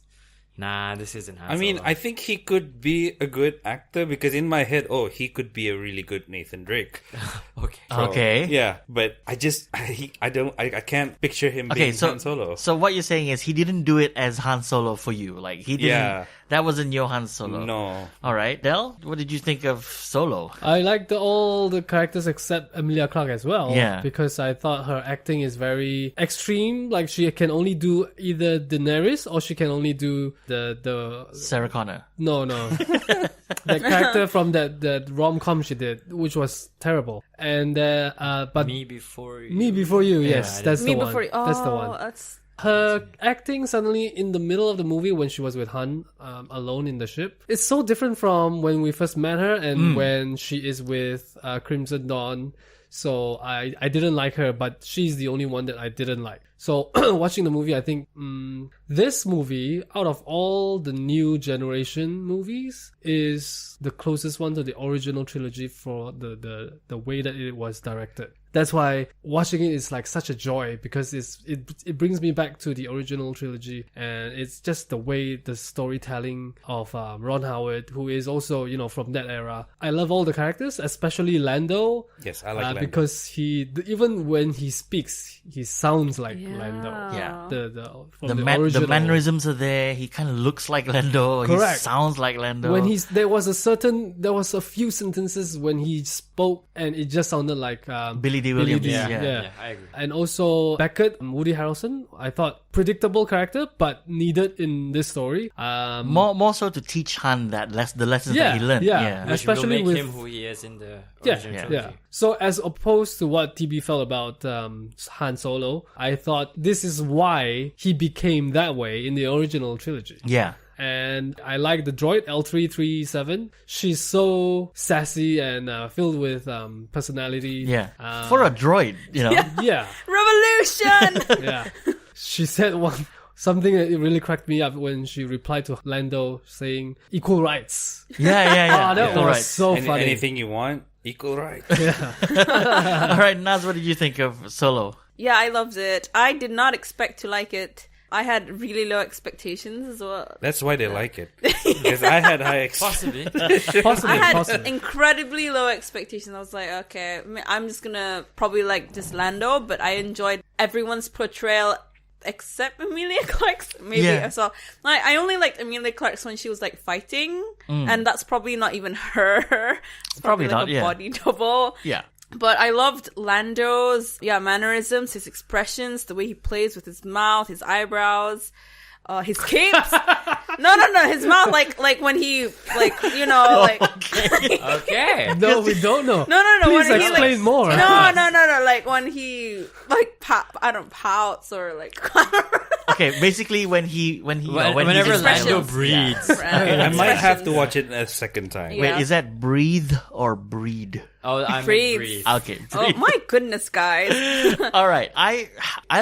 Nah, this isn't Han Solo. I mean, I think he could be a good actor because in my head, he could be a really good Nathan Drake. Okay. So, Okay. Yeah, but I can't picture him being Han Solo. So what you're saying is he didn't do it as Han Solo for you. Like, he didn't... Yeah. That wasn't your Han Solo. No. All right. Del, what did you think of Solo? I liked all the characters except Emilia Clarke as well. Yeah. Because I thought her acting is very extreme. Like, she can only do either Daenerys or she can only do the Sarah Connor. No. That character from that rom-com she did, which was terrible. And but Me Before You. Me Before You, yes, that's the Me one. Before you. That's the one. That's... Her acting suddenly in the middle of the movie when she was with Han alone in the ship, it's so different from when we first met her and when she is with Crimson Dawn. So I didn't like her, but she's the only one that I didn't like. So watching the movie, I think this movie, out of all the new generation movies, is the closest one to the original trilogy for the way that it was directed. That's why watching it is like such a joy because it brings me back to the original trilogy, and it's just the way the storytelling of Ron Howard, who is also from that era. I love all the characters, especially Lando. Yes, I like Lando because even when he speaks, he sounds like Lando. Yeah. The original. The mannerisms are there. He kind of looks like Lando. Correct. He sounds like Lando. When there was a few sentences when he spoke and it just sounded like Billy D. Williams. Yeah, I agree. And also Beckett, Woody Harrelson, I thought predictable character, but needed in this story. More so to teach Han the lessons that he learned. Yeah. Which Especially will make with him who he is in the original trilogy. Yeah. So as opposed to what TB felt about Han Solo, I thought this is why he became that way in the original trilogy. Yeah. And I like the droid L337. She's so sassy and filled with personality. Yeah. For a droid, Yeah. Revolution! Yeah. She said something that really cracked me up when she replied to Lando saying equal rights. Yeah. That Equal was rights. so funny. Anything you want, equal right. All right, Naz, what did you think of Solo? Yeah, I loved it. I did not expect to like it. I had really low expectations as well. That's why they like it. Because I had high expectations. Possibly. I had incredibly low expectations. I was like, okay, I'm just gonna probably like this Lando, but I enjoyed everyone's portrayal except Emilia Clarke's. Maybe so. I only liked Emilia Clarke's when she was like fighting, and that's probably not even her. It's probably like a body double. Yeah. But I loved Lando's mannerisms, his expressions, the way he plays with his mouth, his eyebrows, his capes. No, his mouth like when he Okay. No, we don't know. No. Please when explain more. No. Like when he pouts or like. Okay, basically whenever Lando breathes. I might have to watch it a second time. Wait, is that breathe or breed? Oh, I meant Breathe. breathe. Okay. Oh my goodness, guys. All right. I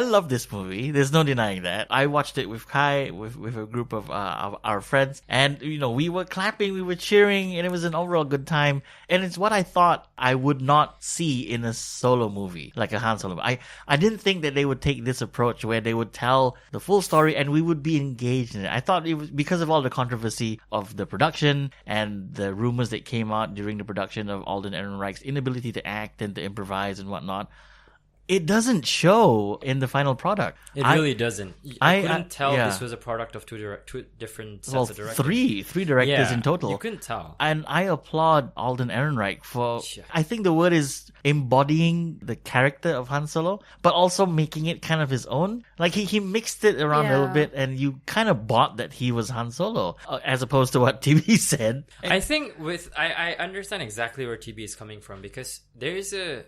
love this movie. There's no denying that. I watched it with Kai, with a group of our friends, and we were clapping, we were cheering, and it was an overall good time. And it's what I thought I would not see in a solo movie, like a Han Solo. I didn't think that they would take this approach where they would tell the full story and we would be engaged in it. I thought it was because of all the controversy of the production and the rumors that came out during the production of Alden Ehrenreich's inability to act and to improvise and whatnot. It doesn't show in the final product. It really doesn't. I couldn't tell yeah. this was a product of two different sets Well, of directors. three directors in total. You couldn't tell. And I applaud Alden Ehrenreich for, I think the word is embodying the character of Han Solo, but also making it kind of his own. Like he mixed it around a little bit and you kind of bought that he was Han Solo, as opposed to what Tibby said. I think I understand exactly where TB is coming from, because there is the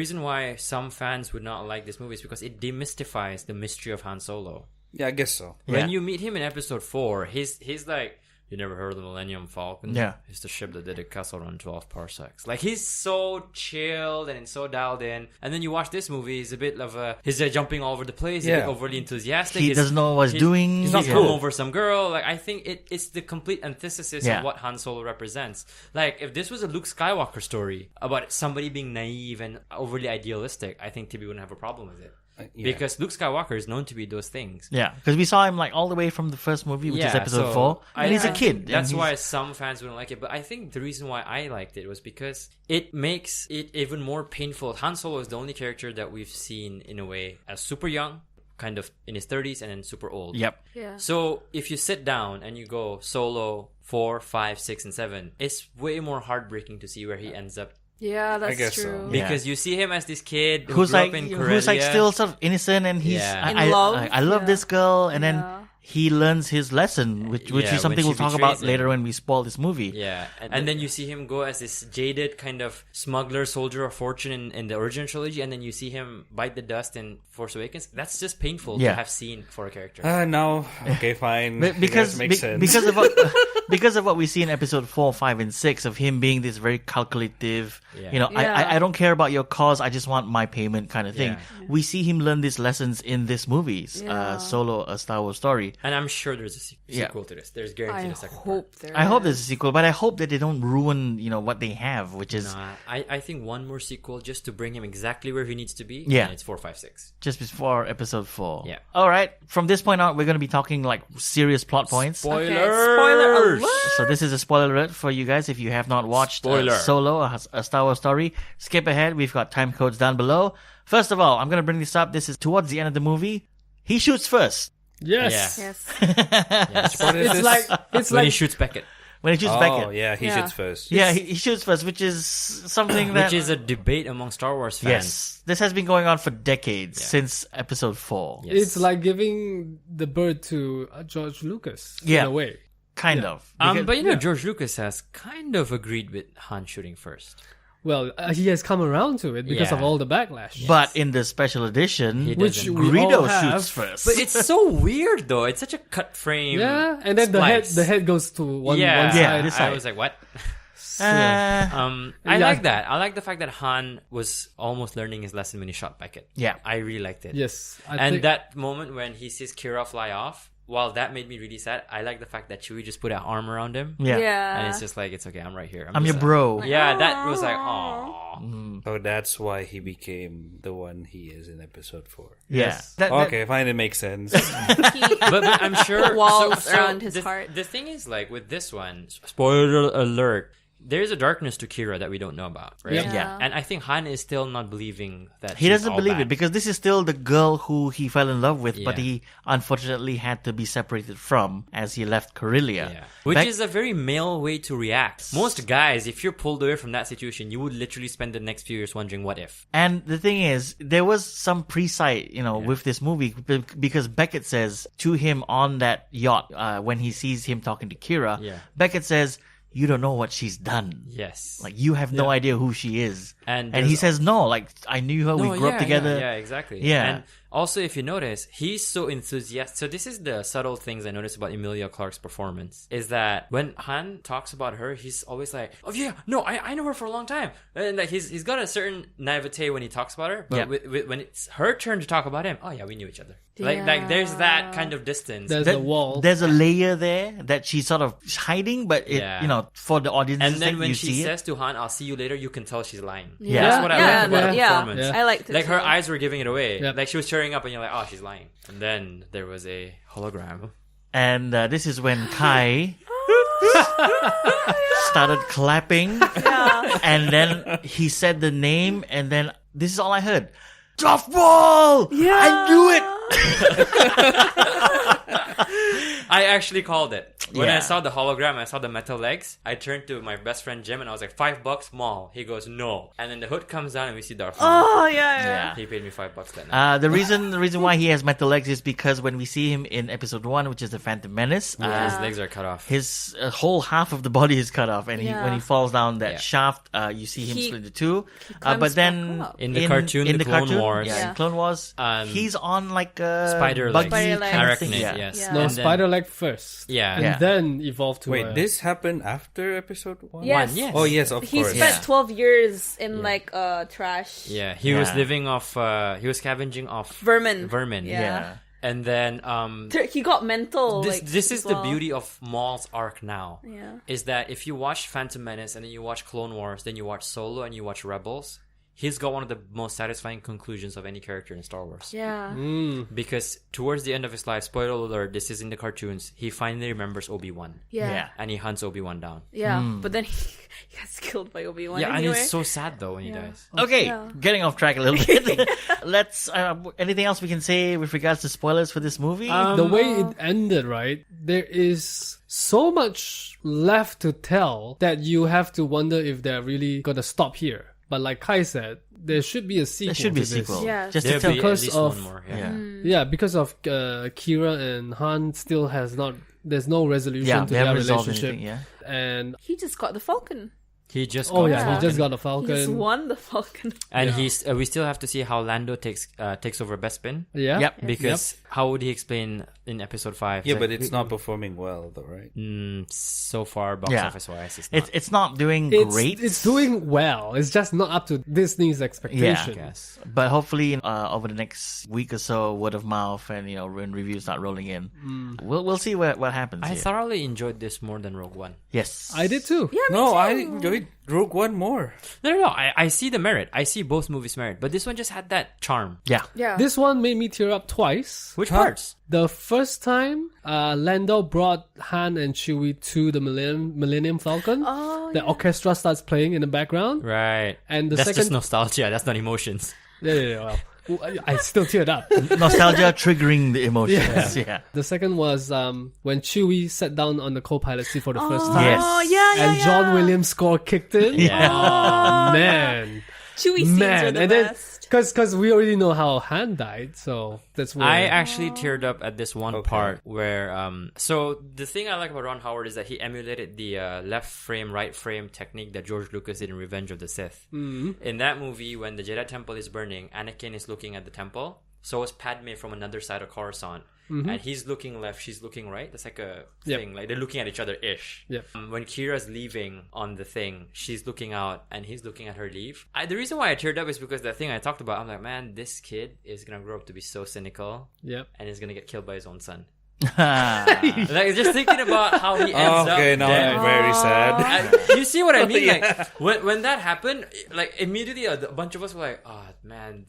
reason why some fans would not like this movie is because it demystifies the mystery of Han Solo. Yeah, I guess so. When you meet him in episode 4, he's like, you never heard of the Millennium Falcon? Yeah. It's the ship that did a castle run 12 parsecs. Like, he's so chilled and so dialed in. And then you watch this movie, he's a bit of he's jumping all over the place, he's a bit overly enthusiastic. He doesn't know what he's doing. He's not come over some girl. Like, I think it's the complete antithesis of what Han Solo represents. Like, if this was a Luke Skywalker story about somebody being naive and overly idealistic, I think Tibby wouldn't have a problem with it. Because Luke Skywalker is known to be those things. Yeah, because we saw him like all the way from the first movie, which is episode 4, and he's a kid. That's why some fans wouldn't like it. But I think the reason why I liked it was because it makes it even more painful. Han Solo is the only character that we've seen in a way as super young, kind of in his 30s, and then super old. Yep. Yeah. So if you sit down and you go Solo 4, 5, 6, and 7, it's way more heartbreaking to see where he ends up. Yeah, that's guess true. so. Because you see him as this kid who's grew like up in Corellia. still sort of innocent, and he's in love. I love this girl, and then he learns his lesson, which is something we'll talk about later when we spoil this movie. Yeah, and then you see him go as this jaded kind of smuggler, soldier of fortune in the original trilogy, and then you see him bite the dust in Force Awakens. That's just painful to have seen for a character. No. Okay, fine. Because makes sense. because of what we see in episode 4, 5, and 6 of him being this very calculative, I don't care about your cause, I just want my payment kind of thing. Yeah. We see him learn these lessons in this movie, Solo, A Star Wars Story. And I'm sure there's a sequel to this. There's guaranteed a second part. I hope there's a sequel, but I hope that they don't ruin, what they have, which is... I think one more sequel just to bring him exactly where he needs to be. Yeah. And it's 4, 5, 6. Just before episode 4. Yeah. All right. From this point on, we're going to be talking like serious plot points. Spoilers! Okay, spoiler alert! So this is a spoiler alert for you guys. If you have not watched Solo, A Star Wars Story, skip ahead. We've got time codes down below. First of all, I'm going to bring this up. This is towards the end of the movie. He shoots first. Yes. Yes. It's When like he shoots Beckett. When he shoots Beckett. Oh, yeah, he shoots first. Yeah, he shoots first, which is something that... Which is a debate among Star Wars fans. Yes. This has been going on for decades, since episode 4. Yes. it's like giving the bird to George Lucas in a way. Kind of. But George Lucas has kind of agreed with Han shooting first. Well, he has come around to it because of all the backlash. But in the special edition, Which we Greedo all have. shoots first. But it's so weird though. It's such a cut frame. Yeah, and then the head goes to one Yeah, side. I was like, what? Uh, I like that. I like the fact that Han was almost learning his lesson when he shot Beckett. Yeah. I really liked it. Yes. That moment when he sees Kira fly off, while that made me really sad, I like the fact that Chewie just put an arm around him. Yeah. And it's just like, it's okay, I'm right here. I'm your bro. Yeah, that was like, aww. So that's why he became the one he is in episode 4. Yes. Okay, fine, it makes sense. But I'm sure walls around his heart. The thing is, like with this one, spoiler alert, there's a darkness to Kira that we don't know about, right? Yeah. And I think Han is still not believing that He she's doesn't all believe bad. it because this is still the girl who he fell in love with, but he unfortunately had to be separated from as he left Corellia. Yeah. Which is a very male way to react. Most guys, if you're pulled away from that situation, you would literally spend the next few years wondering what if. And the thing is, there was some pre-sight, with this movie because Beckett says to him on that yacht when he sees him talking to Kira, Beckett says, "You don't know what she's done. Yes. Like, you have no idea who she is." And he says, "No, like, I knew her. We grew up together." Yeah, exactly. Yeah. And Also, if you notice, he's so enthusiastic. So this is the subtle things I noticed about Emilia Clarke's performance. Is that when Han talks about her, he's always like, oh yeah, no, I know her for a long time. And like he's got a certain naivete when he talks about her. But when it's her turn to talk about him, oh yeah, we knew each other. Like there's that kind of distance. There's a wall. There's a layer there that she's sort of hiding, but it, for the audience. And then when you she see says to Han, I'll see you later, you can tell she's lying. Yeah. That's what I liked about her performance. Yeah. I liked it. Like her too. eyes were giving it away. Yep. Like she was tearing up and you're like, oh, she's lying. And then there was a hologram. And this is when Kai started clapping. Yeah. And then he said the name, and then this is all I heard. Darth Maul! Yeah. I knew it! I actually called it. When Yeah. I saw the hologram, I saw the metal legs, I turned to my best friend Jim and I was like, $5 Maul. He goes, no. And then the hood comes down and we see Darth Maul. Oh yeah. He paid me $5 that night. The reason why he has metal legs is because when we see him in episode 1, which is the Phantom Menace, His legs are cut off. his whole half of the body is cut off, and when he falls down that Yeah. shaft, you see him split into two. climbs But then back up. In the cartoon, in the Clone cartoon, Wars. in Yeah. Clone Wars, he's on like a Spider buggy legs. Spider legs. kind of thing. Arachnid, Yeah. yes. Yeah. No, And then- spider leg first. Yeah. And Yeah. then evolved to Wait, this happened after episode 1? Yes. Yes. Oh, yes, of He course. spent Yeah. 12 years in like trash. Yeah, he was Yeah. living off, he was scavenging off Vermin. Yeah. Yeah. And then, He got mental. this is as the well. beauty of Maul's arc now. Yeah. Is that if you watch Phantom Menace and then you watch Clone Wars, then you watch Solo and you watch Rebels, he's got one of the most satisfying conclusions of any character in Star Wars. Yeah. Because towards the end of his life, spoiler alert, this is in the cartoons, he finally remembers Obi-Wan. Yeah. And he hunts Obi-Wan down. Yeah. But then he gets killed by Obi-Wan Yeah, anyway. and it's so sad though when he dies. Okay, Yeah. getting off track a little bit. Let's. Anything else we can say with regards to spoilers for this movie? The way it ended, right? There is so much left to tell that you have to wonder if they're really gonna stop here. But like Kai said, there should be a sequel. there should be a to this. sequel. Yeah. Just to There'll tell. be at Because least of- one more. Yeah. Yeah, because of Kira and Han still has not. There's no resolution Yeah, to they their haven't resolved relationship. anything. Yeah. And He just got the Falcon. He just oh got yeah, Falcon. he just got a He just Falcon. won the Falcon. And he's we still have to see how Lando takes over Bespin. Yeah. Yep. Because how would he explain in episode 5? Yeah, Like, but it's not performing well, though, right? so far box Yeah. office wise, it's not. It's not doing It's, great. it's doing well. It's just not up to Disney's I expectation. guess. But hopefully, over the next week or so, word of mouth and when reviews start rolling in, we'll see what happens. I here. thoroughly enjoyed this more than Rogue One. Yes, I did too. Yeah, me No, too. I enjoyed Rogue One more. No. I see the merit. I see both movies' merit, but this one just had that charm. Yeah. Yeah. This one made me tear up twice. Which parts? The first time, Lando brought Han and Chewie to the Millennium Falcon. Oh, The orchestra starts playing in the background. Right. And the That's second... just nostalgia. That's not emotions. Yeah. Well, I still teared up. Nostalgia triggering the emotions. Yeah. The second was when Chewie sat down on the co-pilot seat for the first time. Yes. Oh, yeah. And John Williams' score kicked in. Yeah. Oh, man. Chewy scenes are the And best. then, because we already know how Han died, so that's where... I actually teared up at this one Okay. part where so the thing I like about Ron Howard is that he emulated the left frame right frame technique that George Lucas did in Revenge of the Sith. In that movie, when the Jedi Temple is burning, Anakin is looking at the temple, so is Padme from another side of Coruscant. And he's looking left, she's looking right. That's like a Yep. thing, like they're looking at each other ish. Yep. When Kira's leaving on the thing, she's looking out and he's looking at her leave. The reason why I teared up is because that thing I talked about, I'm like, man, this kid is gonna grow up to be so cynical Yep. and is gonna get killed by his own son. Ah. Like just thinking about how he ends up Okay, now dead. I'm very sad. You see what I mean? Yeah. Like when that happened, like immediately a bunch of us were like, "Oh man,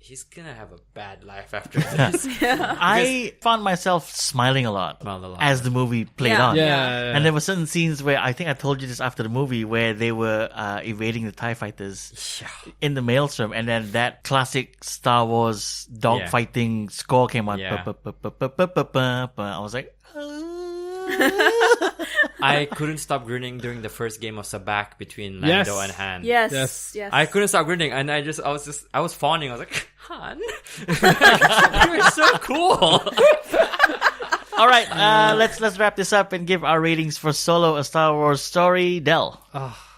he's gonna have a bad life after this." I found myself smiling a lot Smiled a lot. as the movie played Yeah. on. Yeah. And there were certain scenes where I think I told you this after the movie where they were evading the TIE fighters in the maelstrom, and then that classic Star Wars dogfighting score came on. Yeah. I was like, I couldn't stop grinning during the first game of Sabak between Lando Yes. and Han. Yes. Yes. Yes. I couldn't stop grinning, and I was fawning. I was like, Han, you're so cool. all right, let's wrap this up and give our ratings for Solo: A Star Wars Story. Del.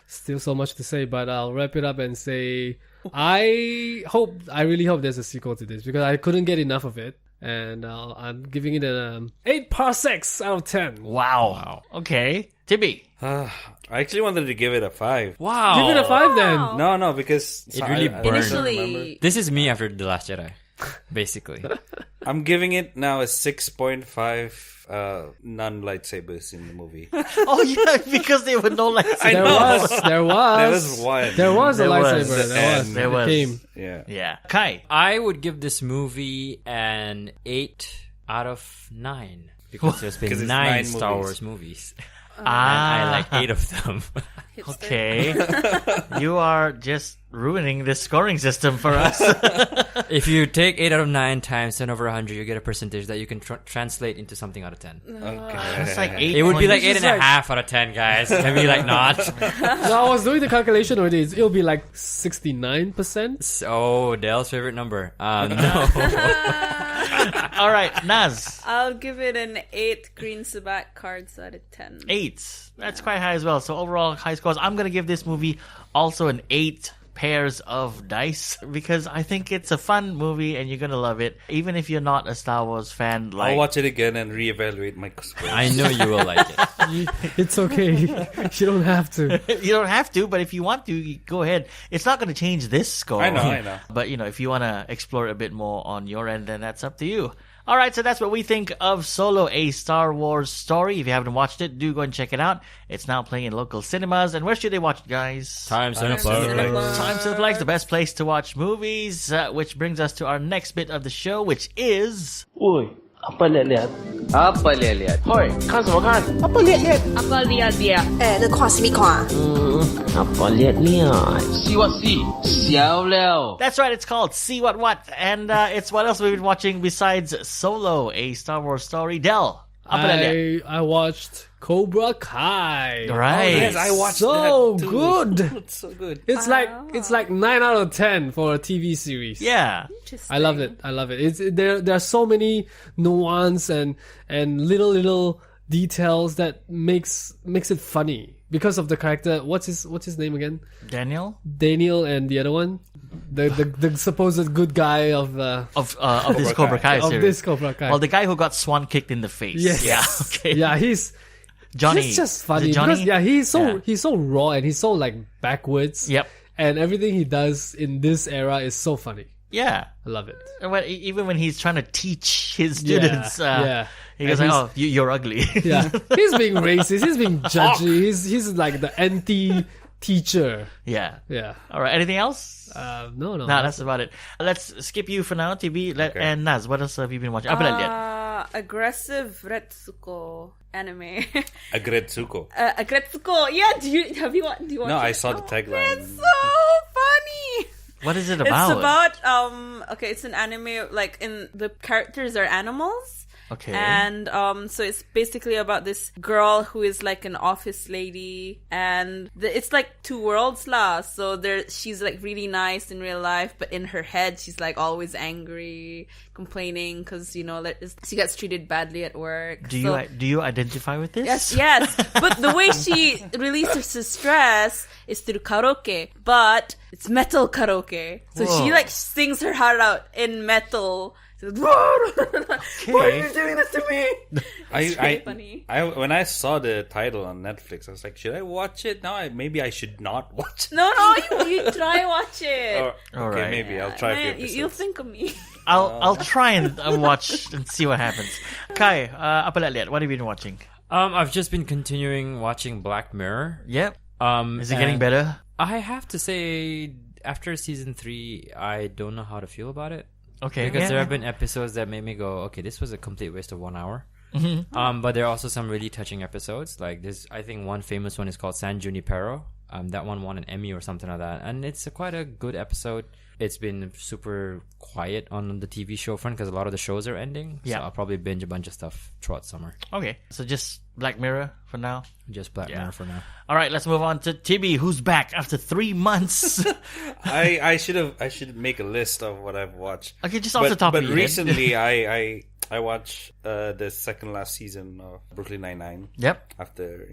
Still so much to say, but I'll wrap it up and say I really hope there's a sequel to this because I couldn't get enough of it. And I'm giving it an 8 parsecs out of 10. Wow. Okay. Tibby. I actually wanted to give it a 5. Wow. Give it a 5 then. No, because It really I burned. don't remember. Initially, This is me after The Last Jedi, basically. I'm giving it now a 6.5 non-lightsabers in the movie. Oh, yeah, because they were no lightsabers. There was one. There was a There was. lightsaber. There There was. came. Yeah. Yeah. Kai. I would give this movie an 8 out of 9 because there's been Because it's 9 9 Star movies. Wars movies. And Ah. I like 8 of them. Okay. You are just ruining this scoring system for us. If you take 8 out of 9 times 10 over 100, you get a percentage that you can translate into something out of 10. Okay. It's like 8. It would be like Which is 8.5 out of 10, guys. Can we like not? So I was doing the calculation already. It'll be like 69%. So, Dale's favorite number. No. All right, Naz. I'll give it an 8 green Sabat cards out of 10. 8. That's quite high as well. So overall high scores. I'm going to give this movie also an 8 pairs of dice because I think it's a fun movie and you're going to love it. Even if you're not a Star Wars fan. I'll watch it again and reevaluate my scores. I know you will like it. It's okay. You don't have to. You don't have to, but if you want to, you go ahead. It's not going to change this score. I know. But, if you want to explore it a bit more on your end, then that's up to you. All right, so that's what we think of Solo, a Star Wars story. If you haven't watched it, do go and check it out. It's now playing in local cinemas. And where should they watch it, guys? Time Cineplex. Time Cineplex, the best place to watch movies. Which brings us to our next bit of the show, which is... Oi, apa lihat-lihat? Apa lihat-lihat? Hoi, 看什么看？ apa lihat-lihat? Apa lihat-lihat? 那看什么看？ apa lihat-lihat? See what see? 笑了。 That's right, it's called See What What. And it's what else we've been watching besides Solo, a Star Wars story. Del, apa lihat-lihat? I watched Cobra Kai. Right. Yes, I watched So that too. good. It's so good. It's like 9 out of 10 for a TV series. Yeah. I love it. There are so many nuance and little details that makes it funny because of the character. What's his name again? Daniel? Daniel and the other one, the supposed good guy of This Cobra Kai of series. this Cobra Kai. Well, the guy who got swan kicked in the face. Yes. Yeah. Okay. Yeah, he's Johnny. It's just Is funny it Johnny? because he's so raw and he's so like backwards. Yep. And everything he does in this era is so funny. Yeah. I love it. And even when he's trying to teach his students, yeah. he goes And like, "Oh, you're ugly." Yeah, he's being racist. He's being judgy. He's like the anti-teacher. Yeah. Yeah. All right. Anything else? No. No, that's about it. Let's skip you for now, TV. And Naz, what else have you been watching? Aggressive Retsuko anime. Agretsuko. Agretsuko. Yeah, do you watch No, I it? saw the tagline. It's so funny. What is it about? It's about okay, it's an anime like in the characters are animals. Okay. And so it's basically about this girl who is like an office lady, and it's like two worlds lah. So she's like really nice in real life, but in her head she's like always angry, complaining because she gets treated badly at work. Do you identify with this? Yes. But the way she releases her stress is through karaoke, but it's metal karaoke. So she like sings her heart out in metal. Why are you doing this to me? It's really funny. When I saw the title on Netflix, I was like, should I watch it? No, maybe I should not watch it. No, you try watch it. All right, maybe I'll try a few episodes. You'll think of me. I'll try and watch and see what happens. Kai, apa lihat? What have you been watching? I've just been continuing watching Black Mirror. Yep. Is it getting better? I have to say, after season 3, I don't know how to feel about it. Okay. Because there have been episodes that made me go, okay, this was a complete waste of 1 hour. Mm-hmm. But there are also some really touching episodes. Like this, I think one famous one is called San Junipero. That one won an Emmy or something like that. And it's quite a good episode. It's been super quiet on the TV show front because a lot of the shows are ending. Yeah. So I'll probably binge a bunch of stuff throughout summer. Okay. So just Black Mirror for now? Just Black Mirror for now. All right, let's move on to Tibby, who's back after 3 months. I should make a list of what I've watched. Okay, just off the top of your your head. But recently, I watched the second last season of Brooklyn Nine-Nine. Yep. After,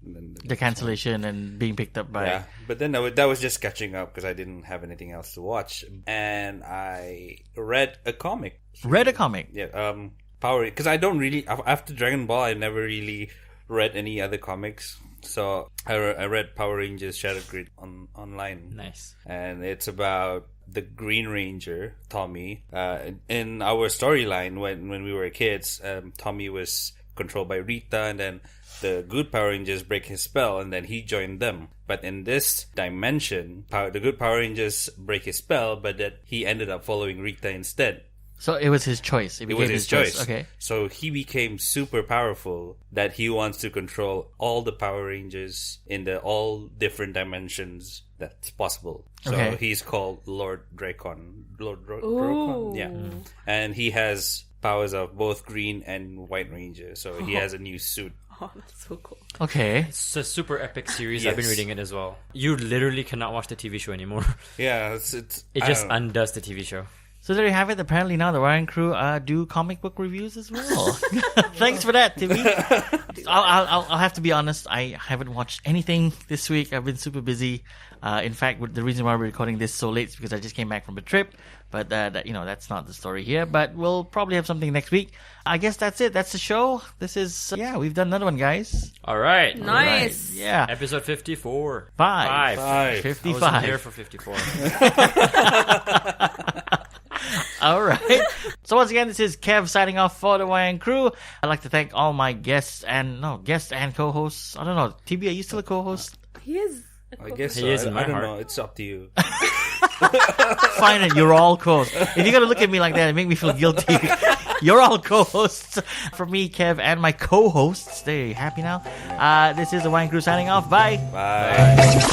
then the cancellation and being picked up by... Yeah, but then that was just catching up because I didn't have anything else to watch. And I read a comic. Yeah, Power... Because I don't really... After Dragon Ball, I never really read any other comics. So I read Power Rangers Shattered Grid online. Nice. And it's about the Green Ranger, Tommy. In our storyline, when we were kids, Tommy was controlled by Rita, and then the good Power Rangers break his spell, and then he joined them. But in this dimension, the good Power Rangers break his spell, but that he ended up following Rita instead. So it was his choice. It was his choice. Okay. So he became super powerful that he wants to control all the Power Rangers in all different dimensions that's possible. So he's called Lord Dracon. Dracon? Yeah. And he has powers of both Green and White Ranger. So he has a new suit. Oh, that's so cool. Okay. It's a super epic series. Yes. I've been reading it as well. You literally cannot watch the TV show anymore. Yeah, it just undoes the TV show. So there you have it. Apparently now the Wayang Crew do comic book reviews as well. Thanks for that, Tibby. I'll have to be honest. I haven't watched anything this week. I've been super busy. In fact, the reason why we're recording this so late is because I just came back from a trip. But that's not the story here. But we'll probably have something next week. I guess that's it. That's the show. This is we've done another one, guys. All right. Nice. All right. Yeah. Episode 54. Five. 55. I wasn't here for 54. All right. So once again, this is Kev signing off for the Wayang Crew. I'd like to thank all my guests and co-hosts. I don't know. TB, are you still a co-host? He is. I guess He so. is in my I don't heart. know. It's up to you. Fine, and you're all co-hosts. If you're going to look at me like that and make me feel guilty, you're all co-hosts. For me, Kev, and my co-hosts. There, you happy now? This is the Wayang Crew signing off. Bye. Bye.